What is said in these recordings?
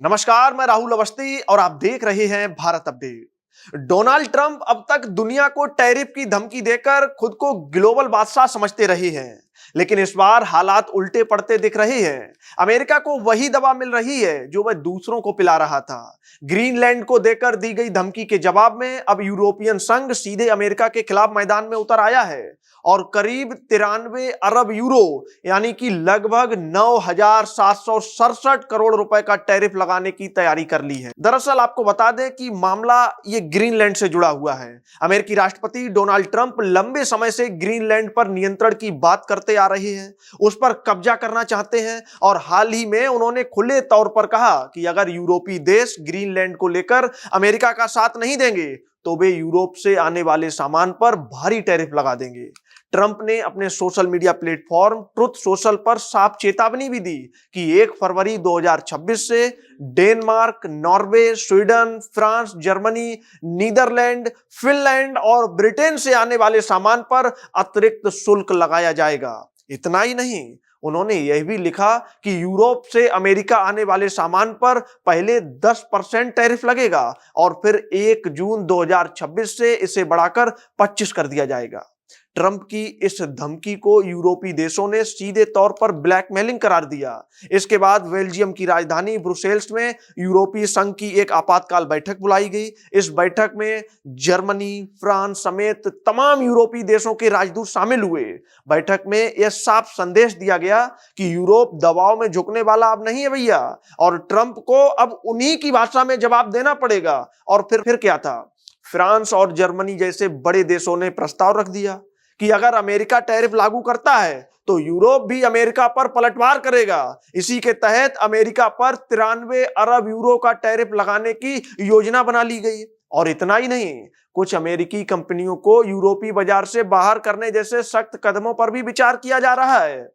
नमस्कार, मैं राहुल अवस्थी और आप देख रहे हैं भारत अपडेट। डोनाल्ड ट्रंप अब तक दुनिया को टैरिफ की धमकी देकर खुद को ग्लोबल बादशाह समझते रहे हैं, लेकिन इस बार हालात उल्टे पड़ते दिख रहे हैं। अमेरिका को वही दवा मिल रही है जो वह दूसरों को पिला रहा था। ग्रीनलैंड को देकर दी गई धमकी के जवाब में अब यूरोपियन संघ सीधे अमेरिका के खिलाफ मैदान में उतर आया है और करीब 93 अरब यूरो यानी कि लगभग 9,767 करोड़ रुपए का टैरिफ लगाने की तैयारी कर ली है। दरअसल आपको बता दें कि मामला ये ग्रीनलैंड से जुड़ा हुआ है। अमेरिकी राष्ट्रपति डोनाल्ड ट्रंप लंबे समय से ग्रीनलैंड पर नियंत्रण की बात करते आ रहे हैं, उस पर कब्जा करना चाहते हैं और हाल ही में उन्होंने खुले तौर पर कहा कि अगर यूरोपीय देश ग्रीनलैंड को लेकर अमेरिका का साथ नहीं देंगे तो वे यूरोप से आने वाले सामान पर भारी टैरिफ लगा देंगे। ट्रंप ने अपने social media platform truth social पर साफ चेतावनी भी दी कि 1 फरवरी 2026 से Denmark, Norway, Sweden, France, Germany, Netherland, Finland और ब्रिटेन से आने वाले सामान पर अतिरिक्त शुल्क लगाया जाएगा। इतना ही नहीं, उन्होंने यह भी लिखा कि यूरोप से अमेरिका आने वाले सामान पर पहले 10% टैरिफ लगेगा और फिर 1 जून 2026 से इसे बढ़ाकर 25 कर दिया जाएगा। ट्रंप की इस धमकी को यूरोपीय देशों ने सीधे तौर पर ब्लैकमेलिंग करार दिया। इसके बाद बेल्जियम की राजधानी ब्रुसेल्स में यूरोपीय संघ की एक आपातकाल बैठक बुलाई गई। इस बैठक में जर्मनी, फ्रांस समेत तमाम यूरोपीय देशों के राजदूत शामिल हुए। बैठक में यह साफ संदेश दिया गया कि यूरोप दबाव में झुकने वाला अब नहीं है भैया, और ट्रंप को अब उन्हीं की भाषा में जवाब देना पड़ेगा। और फिर क्या था, फ्रांस और जर्मनी जैसे बड़े देशों ने प्रस्ताव रख दिया कि अगर अमेरिका टैरिफ लागू करता है तो यूरोप भी अमेरिका पर पलटवार करेगा। इसी के तहत अमेरिका पर 93 अरब यूरो का टैरिफ लगाने की योजना बना ली गई। और इतना ही नहीं, कुछ अमेरिकी कंपनियों को यूरोपीय बाजार से बाहर करने जैसे सख्त कदमों पर भी विचार किया जा रहा है।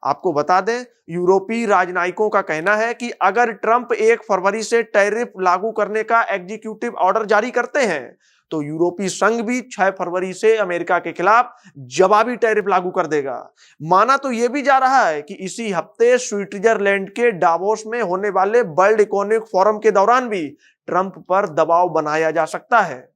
आपको बता दें, यूरोपीय राजनयिकों का कहना है कि अगर ट्रंप 1 फरवरी से टैरिफ लागू करने का एग्जीक्यूटिव ऑर्डर जारी करते हैं तो यूरोपीय संघ भी 6 फरवरी से अमेरिका के खिलाफ जवाबी टैरिफ लागू कर देगा। माना तो यह भी जा रहा है कि इसी हफ्ते स्विट्जरलैंड के डावोस में होने वाले वर्ल्ड इकोनॉमिक फोरम के दौरान भी ट्रंप पर दबाव बनाया जा सकता है।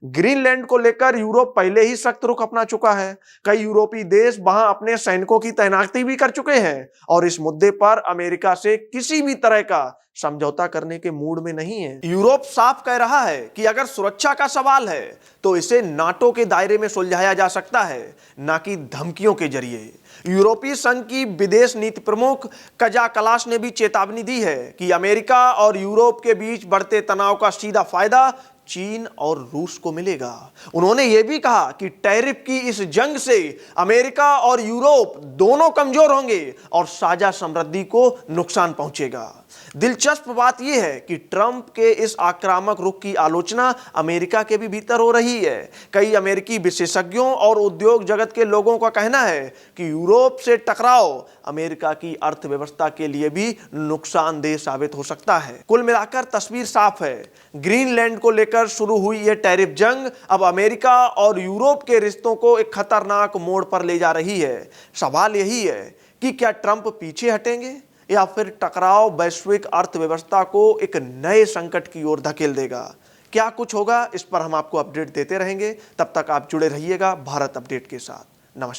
ग्रीनलैंड को लेकर यूरोप पहले ही सख्त रुख अपना चुका है। कई यूरोपीय देश वहां अपने सैनिकों की तैनाती भी कर चुके हैं और इस मुद्दे पर अमेरिका से किसी भी तरह का समझौता करने के मूड में नहीं है। यूरोप साफ कह रहा है कि अगर सुरक्षा का सवाल है तो इसे नाटो के दायरे में सुलझाया जा सकता है, ना कि धमकियों के जरिए। यूरोपीय संघ की विदेश नीति प्रमुख कजा कलास ने भी चेतावनी दी है कि अमेरिका और यूरोप के बीच बढ़ते तनाव का सीधा फायदा चीन और रूस को मिलेगा। उन्होंने यह भी कहा कि टैरिफ की इस जंग से अमेरिका और यूरोप दोनों कमजोर होंगे और साझा समृद्धि को नुकसान पहुंचेगा। दिलचस्प बात यह है कि ट्रंप के इस आक्रामक रुख की आलोचना अमेरिका के भी भीतर हो रही है। कई अमेरिकी विशेषज्ञों और उद्योग जगत के लोगों का कहना है कि यूरोप से टकराव अमेरिका की अर्थव्यवस्था के लिए भी नुकसानदेह साबित हो सकता है। कुल मिलाकर तस्वीर साफ है। ग्रीनलैंड को लेकर शुरू हुई यह टैरिफ जंग अब अमेरिका और यूरोप के रिश्तों को एक खतरनाक मोड़ पर ले जा रही है। सवाल यही है कि क्या ट्रंप पीछे हटेंगे या फिर टकराव वैश्विक अर्थव्यवस्था को एक नए संकट की ओर धकेल देगा। क्या कुछ होगा, इस पर हम आपको अपडेट देते रहेंगे। तब तक आप जुड़े रहिएगा भारत अपडेट के साथ। नमस्कार।